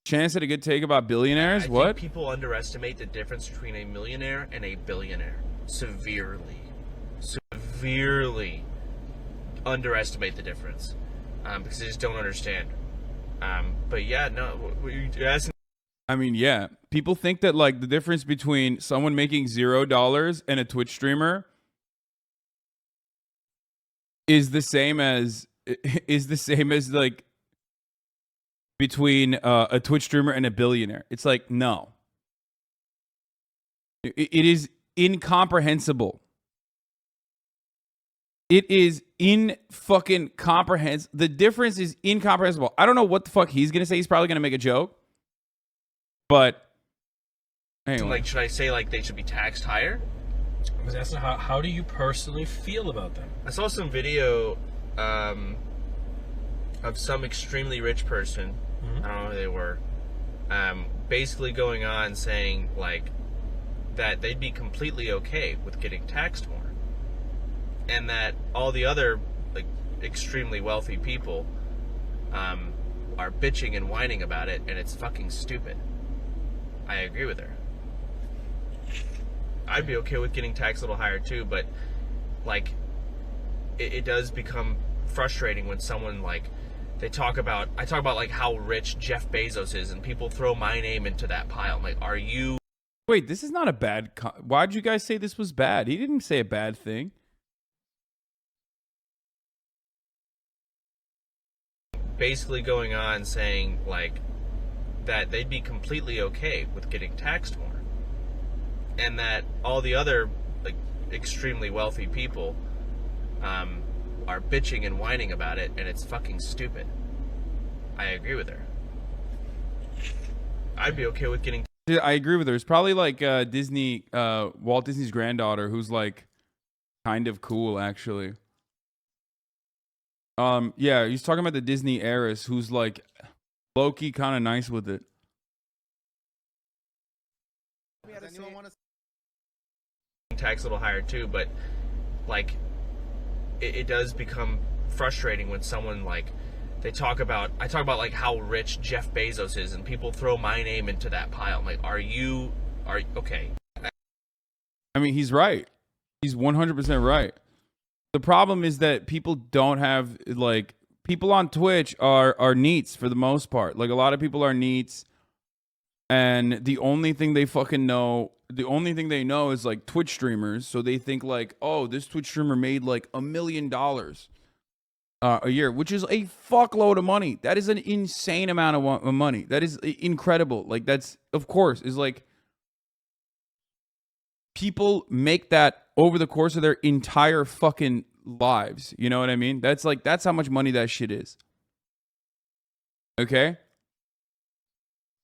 Chance had a good take about billionaires. I What? think people underestimate the difference between a millionaire and a billionaire. Severely. Severely underestimate the difference. Because they just don't understand. But yeah, no, you're asking. I mean, yeah. People think that like the difference between someone making $0 and a Twitch streamer is the same as like between a Twitch streamer and a billionaire. It's like, no. It is incomprehensible. It is fucking comprehensible. The difference is incomprehensible. I don't know what the fuck he's gonna say. He's probably gonna make a joke. But anyway. Like, should I say like they should be taxed higher? I was asking how do you personally feel about them? I saw some video of some extremely rich person. I don't know who they were. Basically going on saying like that they'd be completely okay with getting taxed more, and that all the other like extremely wealthy people are bitching and whining about it, and it's fucking stupid. I agree with her. I'd be okay with getting taxed a little higher too, but like it does become frustrating when someone like I talk about like how rich Jeff Bezos is, and people throw my name into that pile. I'm like, are you? Wait, this is not a bad. Why'd you guys say this was bad? He didn't say a bad thing. Basically going on saying like that they'd be completely okay with getting taxed more, and that all the other like extremely wealthy people are bitching and whining about it, and it's fucking stupid. I agree with her. I'd be okay with getting. Yeah, I agree with her. It's probably like Disney, Walt Disney's granddaughter, who's like kind of cool, actually. Yeah, he's talking about the Disney heiress, who's like low-key kind of nice with it. Tax a little higher too, but like it does become frustrating when someone like I talk about like how rich Jeff Bezos is, and people throw my name into that pile. I'm like, are you okay? I mean, he's right. He's 100% right. The problem is that people don't have like people on Twitch are neats for the most part. Like a lot of people are neats, and the only thing they they know is like Twitch streamers. So they think like, oh, this Twitch streamer made like $1 million a year, which is a fuckload of money. That is an insane amount of money. That is incredible. Like that's, of course, is like people make that over the course of their entire fucking lives. You know what I mean? That's how much money that shit is. Okay?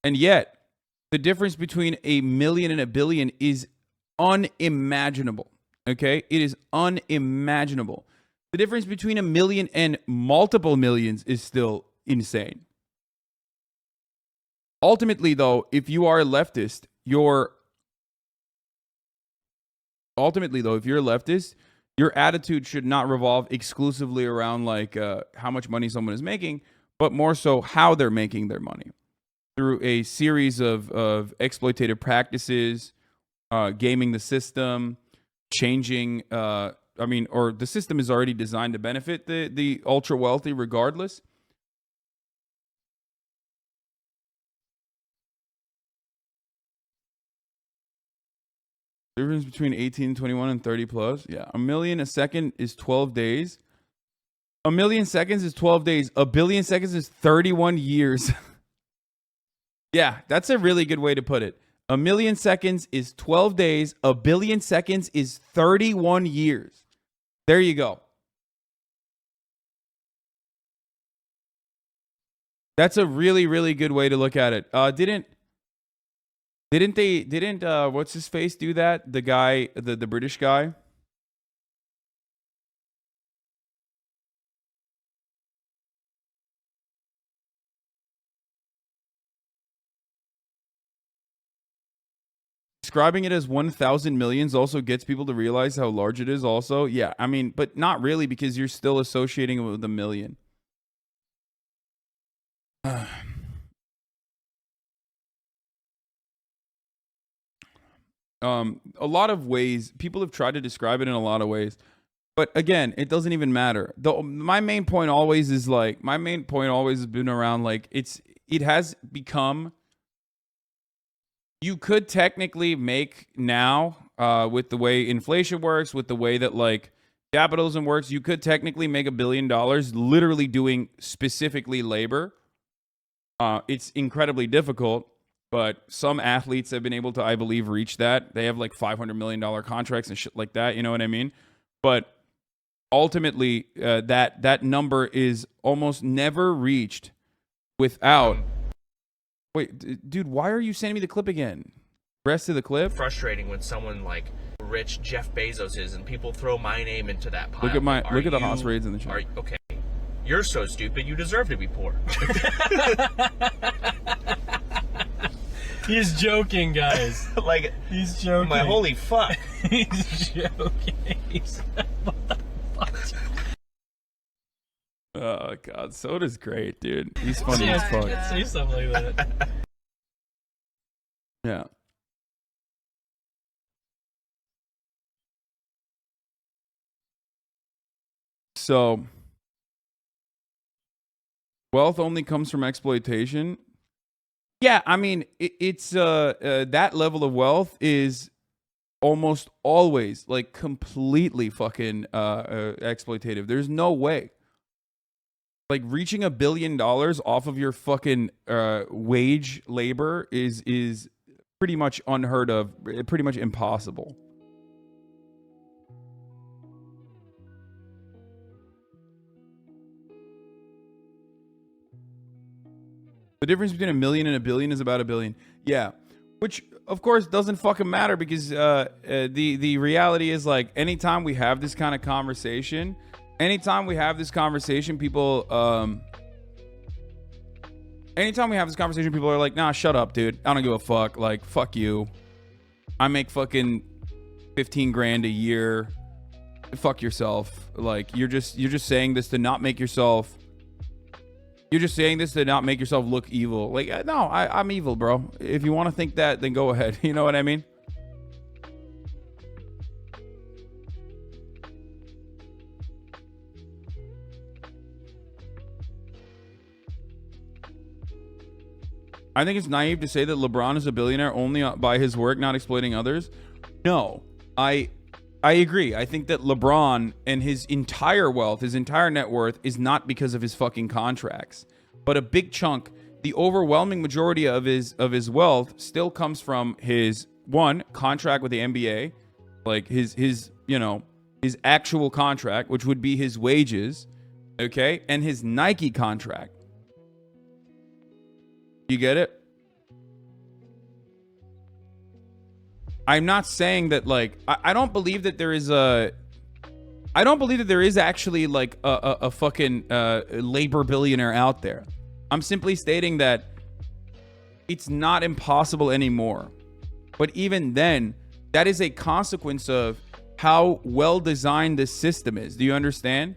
And yet, the difference between $1 million and $1 billion is unimaginable. Okay? It is unimaginable. The difference between $1 million and multiple millions is still insane. Ultimately, though, if you are a leftist, your attitude should not revolve exclusively around like how much money someone is making, but more so how they're making their money through a series of exploitative practices, gaming the system, changing. Or the system is already designed to benefit the ultra wealthy regardless. Difference between 18, 21, and 30 plus. Yeah. 1 million a second is 12 days. 1 million seconds is 12 days. 1 billion seconds is 31 years. Yeah, that's a really good way to put it. 1 million seconds is 12 days. 1 billion seconds is 31 years. There you go. That's a really, really good way to look at it. Didn't what's his face do that? The guy, the British guy? Describing it as 1,000 millions also gets people to realize how large it is also. Yeah, I mean, but not really, because you're still associating it with a million. a lot of ways. People have tried to describe it in a lot of ways. But again, it doesn't even matter. My main point always has been around like it has become. You could technically make now, with the way inflation works, with the way that like capitalism works, you could technically make $1 billion literally doing specifically labor. It's incredibly difficult, but some athletes have been able to, I believe, reach that. They have like $500 million contracts and shit like that. You know what I mean? But ultimately, that number is almost never reached without. Wait, dude, why are you sending me the clip again? Rest of the clip? Frustrating when someone like rich Jeff Bezos is, and people throw my name into that pile. Look at the Haas raids in the chat. Okay, you're so stupid. You deserve to be poor. He's joking, guys. Like he's joking. My holy fuck. He's joking. What the fuck? Oh god, Soda's great, dude. He's funny as fuck. Say something like that. Yeah. So, wealth only comes from exploitation. Yeah, I mean, it's that level of wealth is almost always like completely fucking exploitative. There's no way. Like reaching $1 billion off of your fucking wage labor is pretty much unheard of, pretty much impossible. The difference between $1 million and $1 billion is about $1 billion. Yeah, which of course doesn't fucking matter because the reality is like anytime we have this kind of conversation, people are like, nah, shut up, dude. I don't give a fuck. Like, fuck you. I make fucking 15 grand a year. Fuck yourself. Like, you're just saying this to not make yourself. You're just saying this to not make yourself look evil. Like, no, I'm evil, bro. If you want to think that, then go ahead. You know what I mean? I think it's naive to say that LeBron is a billionaire only by his work, not exploiting others. No, I agree. I think that LeBron and his entire wealth, his entire net worth is not because of his fucking contracts, but a big chunk, the overwhelming majority of his wealth still comes from his contract with the NBA, like his actual contract, which would be his wages, okay, and his Nike contract. You get it? I'm not saying that like I don't believe that there is actually like a fucking labor billionaire out there. I'm simply stating that it's not impossible anymore. But even then, that is a consequence of how well designed this system is. Do you understand?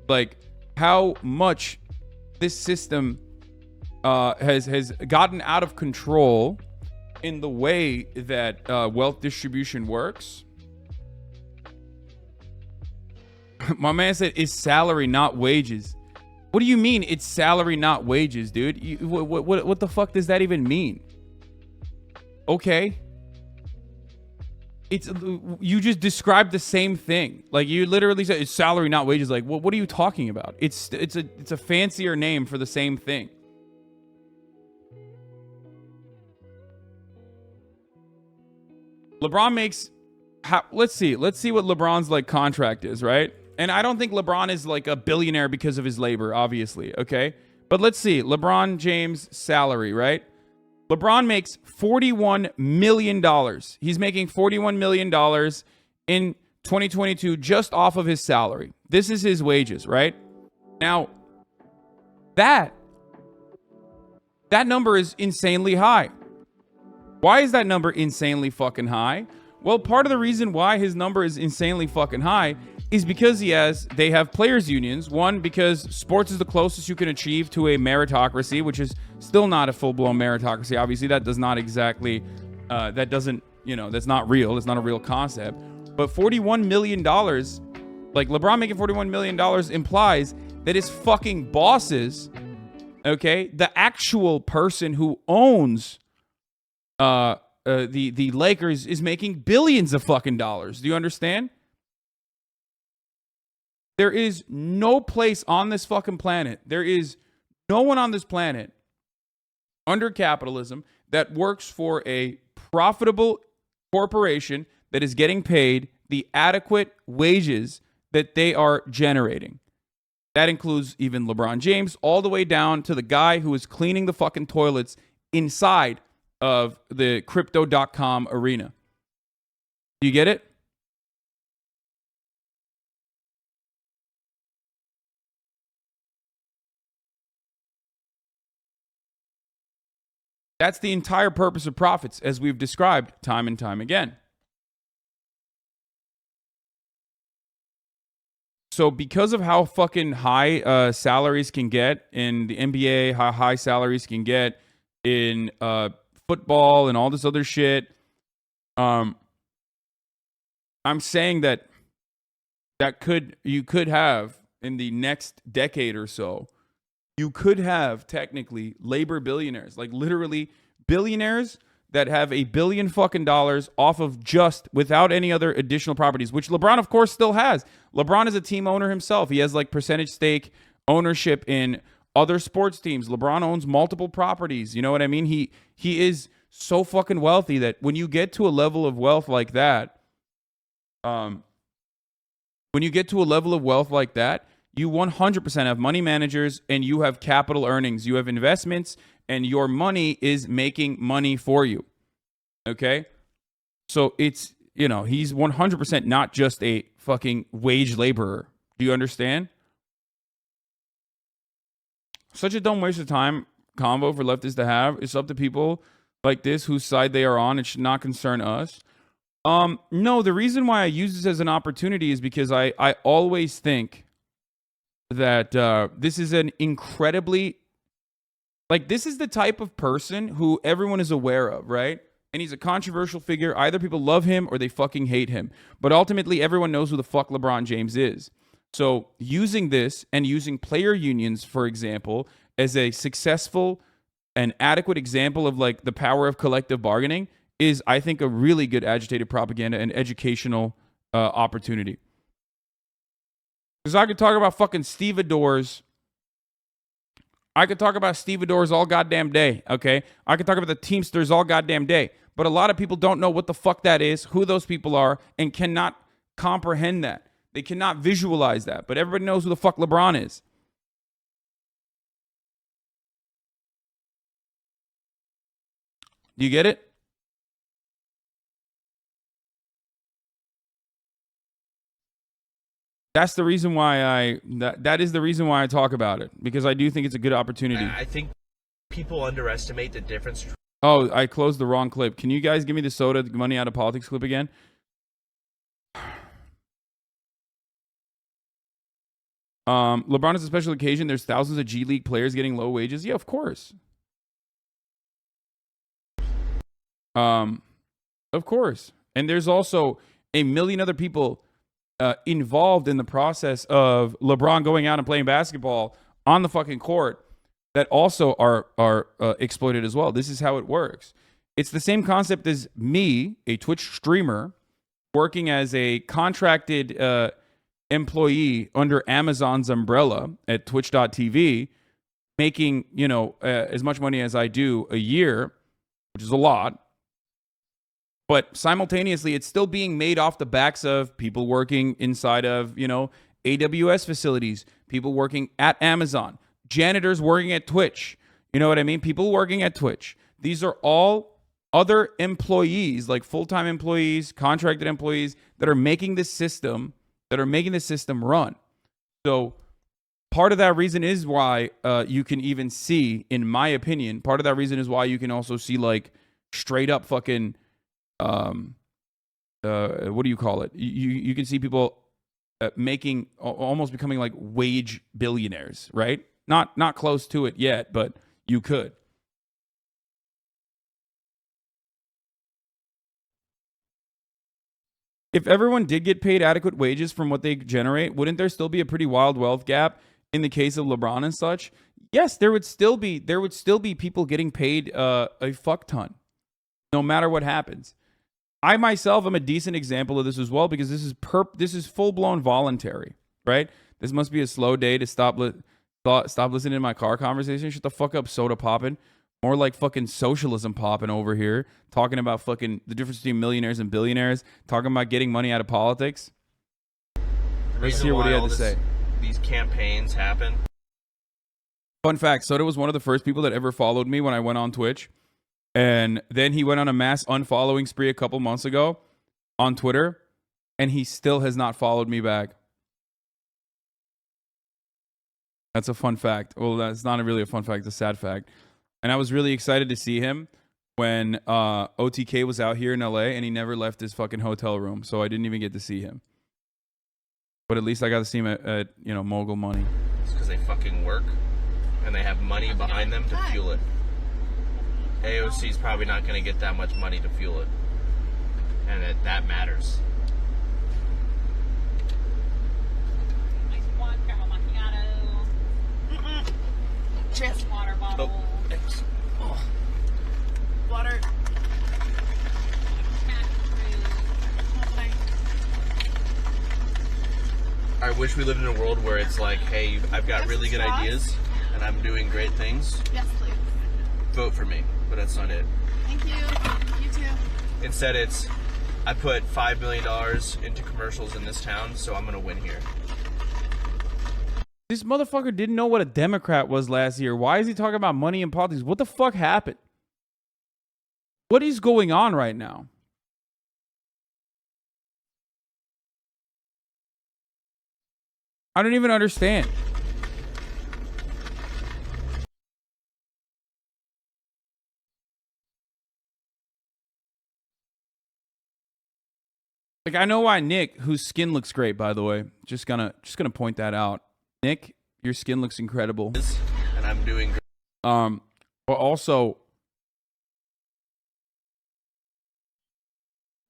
Like how much this system has gotten out of control in the way that wealth distribution works. My man said, "It's salary, not wages." What do you mean it's salary, not wages, dude? What the fuck does that even mean? Okay. You just described the same thing. Like you literally said it's salary, not wages. Like what are you talking about? It's a fancier name for the same thing. LeBron makes let's see what LeBron's like contract is, right? And I don't think LeBron is like a billionaire because of his labor, obviously, okay? But let's see, LeBron James' salary, right? LeBron makes $41 million. He's making $41 million in 2022 just off of his salary. This is his wages, right? Now, that number is insanely high. Why is that number insanely fucking high? Well, part of the reason why his number is insanely fucking high is because they have players unions. One, because sports is the closest you can achieve to a meritocracy, which is still not a full-blown meritocracy. Obviously, that does not exactly that doesn't, that's not real. It's not a real concept. But $41 million, like LeBron making $41 million implies that his fucking bosses, okay, the actual person who owns the Lakers is making billions of fucking dollars. Do you understand? There is no place on this fucking planet. There is no one on this planet under capitalism that works for a profitable corporation that is getting paid the adequate wages that they are generating. That includes even LeBron James, all the way down to the guy who is cleaning the fucking toilets inside of the crypto.com arena. Do you get it? That's the entire purpose of profits, as we've described time and time again. So because of how fucking high salaries can get in the NBA, how high salaries can get in football and all this other shit, I'm saying that you could have in the next decade or so, you could have technically labor billionaires, like literally billionaires that have $1 billion fucking dollars off of just without any other additional properties, which LeBron, of course, still has. LeBron is a team owner himself. He has like percentage stake ownership in other sports teams. LeBron owns multiple properties. You know what I mean? He is so fucking wealthy that when you get to a level of wealth like that, you 100% have money managers and you have capital earnings. You have investments and your money is making money for you. Okay? So it's, he's 100% not just a fucking wage laborer. Do you understand? Such a dumb waste of time convo for leftists to have. It's up to people like this whose side they are on. It should not concern us. No, the reason why I use this as an opportunity is because I always think that this is an incredibly, this is the type of person who everyone is aware of, right? And he's a controversial figure. Either people love him or they fucking hate him. But ultimately, everyone knows who the fuck LeBron James is. So using this and using player unions, for example, as a successful and adequate example of the power of collective bargaining is, I think, a really good agitated propaganda and educational opportunity. Because I could talk about fucking stevedores. I could talk about stevedores all goddamn day, okay? I could talk about the Teamsters all goddamn day. But a lot of people don't know what the fuck that is, who those people are, and cannot comprehend that. They cannot visualize that. But everybody knows who the fuck LeBron is. Do you get it? That's the reason why that is the reason why I talk about it, because I do think it's a good opportunity. I think people underestimate the difference. Oh, I closed the wrong clip. Can you guys give me the soda money out of politics clip again? LeBron is a special occasion. There's thousands of G League players getting low wages. Yeah, of course. Of course. And there's also a million other people involved in the process of LeBron going out and playing basketball on the fucking court that also are exploited as well. This is how it works. It's the same concept as me, a Twitch streamer, working as a contracted employee under Amazon's umbrella at twitch.tv, making, as much money as I do a year, which is a lot. But simultaneously, it's still being made off the backs of people working inside of, AWS facilities, people working at Amazon, janitors working at Twitch. You know what I mean? People working at Twitch. These are all other employees, like full-time employees, contracted employees that are making this system, run. So part of that reason is why you can even see, in my opinion, part of that reason is why you can also see straight up fucking what do you call it? You can see people making almost becoming wage billionaires, right? Not close to it yet, but you could. If everyone did get paid adequate wages from what they generate, wouldn't there still be a pretty wild wealth gap in the case of LeBron and such? Yes, there would still be people getting paid a fuck ton, no matter what happens. I myself am a decent example of this as well, because this is full blown voluntary, right? This must be a slow day to stop listening to my car conversation. Shut the fuck up, Sodapoppin. More like fucking socialism popping over here, talking about fucking the difference between millionaires and billionaires, talking about getting money out of politics. Let's hear what he had to say. These campaigns happen. Fun fact, Soda was one of the first people that ever followed me when I went on Twitch. And then he went on a mass unfollowing spree a couple months ago on Twitter, and he still has not followed me back. That's a fun fact. Well, that's not really a fun fact, it's a sad fact. And I was really excited to see him when OTK was out here in LA, and he never left his fucking hotel room, so I didn't even get to see him. But at least I got to see him at Mogul Money. It's because they fucking work, and they have money behind them to fuel it. AOC's probably not going to get that much money to fuel it, and that matters. Cheers. Water bottle. Oh, thanks. Oh. Water. I wish we lived in a world where it's like, hey, I've got really good ideas, and I'm doing great things. Yes, please. Vote for me, but that's not it. Thank you. You too. Instead, it's, I put $5 million into commercials in this town, so I'm going to win here. This motherfucker didn't know what a Democrat was last year. Why is he talking about money and politics? What the fuck happened? What is going on right now? I don't even understand. Like, I know why Nick, whose skin looks great, by the way, just gonna point that out. Nick, your skin looks incredible. And I'm doing great. But also,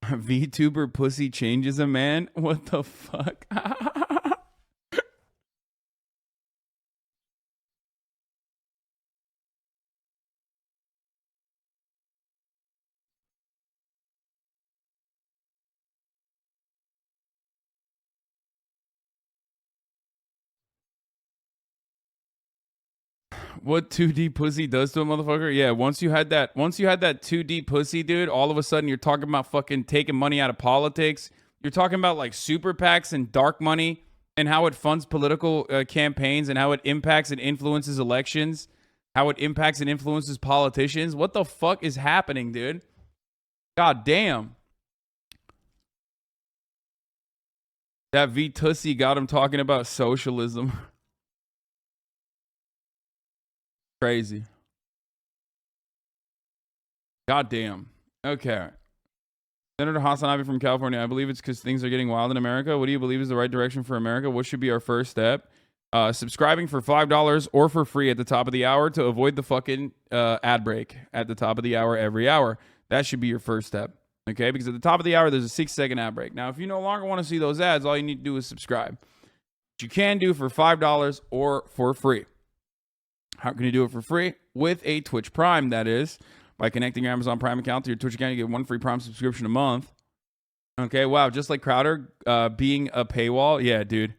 VTuber pussy changes a man? What the fuck? What 2D pussy does to a motherfucker? Yeah, once you had that 2D pussy, dude, all of a sudden you're talking about fucking taking money out of politics. You're talking about like super PACs and dark money and how it funds political campaigns and how it impacts and influences elections, how it impacts and influences politicians. What the fuck is happening, dude? God damn. That V-Tussy got him talking about socialism. Crazy. God damn. Okay. Senator HasanAbi from California. I believe it's because things are getting wild in America. What do you believe is the right direction for America? What should be our first step? Subscribing for $5 or for free at the top of the hour to avoid the fucking ad break at the top of the hour every hour. That should be your first step. Okay? Because at the top of the hour, there's a 6-second ad break. Now, if you no longer want to see those ads, all you need to do is subscribe. Which you can do for $5 or for free. How can you do it for free? With a Twitch Prime, that is. By connecting your Amazon Prime account to your Twitch account, you get one free Prime subscription a month. Okay, wow. Just like Crowder being a paywall. Yeah, dude.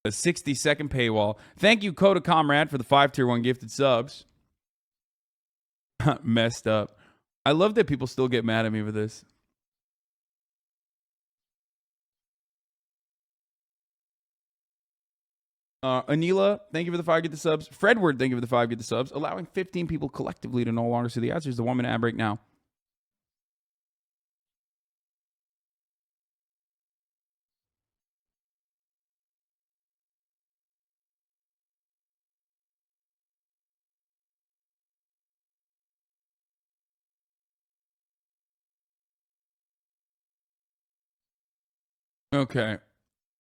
A 60-second paywall. Thank you, Coda Comrade, for the 5 tier 1 gifted subs. Messed up. I love that people still get mad at me for this. Anila, thank you for the 5 get the subs. Fredward, thank you for the 5 get the subs. Allowing 15 people collectively to no longer see the ads. Here's the 1 minute ad break now. Okay.